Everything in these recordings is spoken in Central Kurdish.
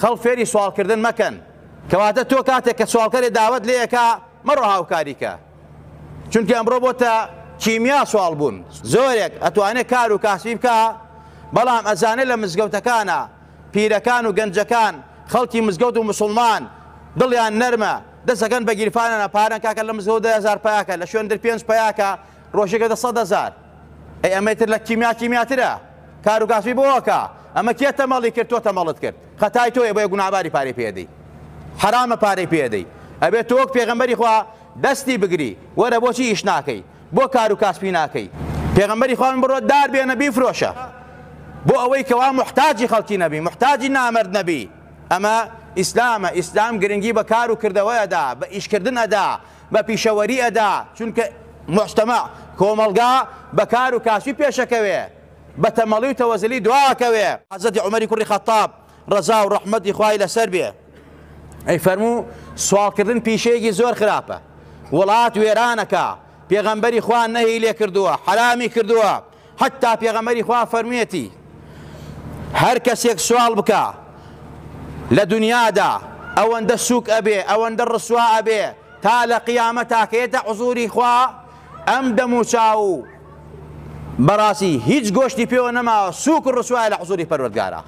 خەڵک فێری سوالکردن مەکەن کەواتە تۆ کاتێک کە سوالکەری داوت لێ ئەکا مەڕۆ هاوکاریکە چونکە ئەمڕۆ بۆتە کیمیا سوال بوون زۆرێک ئەتوانێت کار و کاسبی بکە بەڵام ئەزانێت لە مزگەوتەکانە پیرەکان و گەنجەکان خەڵکی مزگەوت و مسلمان دڵیان نەرمە دەستەکەن بە گیرفانە پارەن کاکە لە مزگەوت 10,000 پیاکە لە شوێن 5 پیاکە ڕۆژێکە 100,000 ئەی ئەمەتر لە کیمیاترە کار و کاسبی بۆکە ئەمە کێ تەمەڵی کرد تۆ تەمەڵت کرد خەتای تۆیە بۆیە گوناهباری پارەی پێدەی حرامە پارەی پێدەی ئەبێت تۆ وەک پێغەمبەری خوا دەستی بگری وەرە بۆچی ئیش ناکەی بۆ کار و کاسبی ناکەی پێغەمبەری خوا بڕۆ دار بێنە بیفرۆشە بۆ ئەوەی کەوا محتاجی خەڵکی نەبی محتاجی نامەرد نەبی ئەمە ئیسلامە ئیسلام گرنگی بە کار و کردەوەیەدا بە ئیشکردن ئەدا بە پیشەوەری ئەدا چونکە مجتەمع کۆمەڵگا بە کار و کاسبی پێشەکەوێ بە تەمەڵی و تەوەزلی دواکەوێ حەزەتی عومەری کوڕی خەتاب ڕەزا و ڕەحمەتی خوای لەسەر بێ ئەی فەرموو سوالکردن پیشەیەکی زۆر خراپە وڵات وێرانەکە پێغەمبەری خوا نەهی لێ کردووە حرامی کردووە حتا پێغەمبەری خوا فەرموویەتی هەر کەسێک سوال بکە لە دنیادا ئەوەندە سووک ئەبێ ئەوەندە ڕسوا ئەبێ تا لە قیامەت تاکەیەتە حوزوری خوا ئەم دەموچاو و بەڕاستی هیچ گۆشتی پێوە نەماوە سووک و ڕسوایە لە حوزوری پەروەردگارە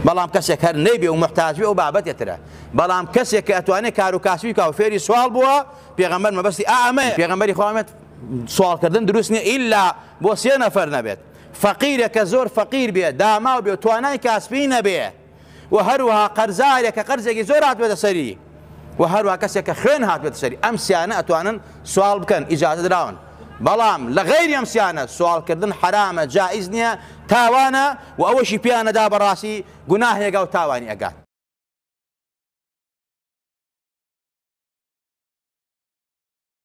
بەڵام کەسێک هەر نەیبێ و محتاج بێ و بابەتێترە بەڵام کەسێک کە ئەتوانێت کار و کاسبی بکە و فێری سوال بووە پێغەمبەر مەبەستی ئەمەیە پێغەمبەری خوا سوالکردن دروست نییە ئیلا بۆ 3 نەفەر نەبێت فەقیرێک کە زۆر فەقیر بێ داماو بێ و توانای کاسبی نەبێ و هەروەها قەرزارێک کە قەرزێکی زۆر هاتبێتە سەری و هەروەها کەسێک کە خوێن هاتبێتە سەری ئەم سیانە ئەتوانن سوال بکەن ئیجازە دراون بەڵام لە غەیری ئەم سیانە سوالکردن حرامە جائز نییە تاوانە و ئەوەشی پیانەدا بەڕاستی گوناهێکە و تاوانی ئەگات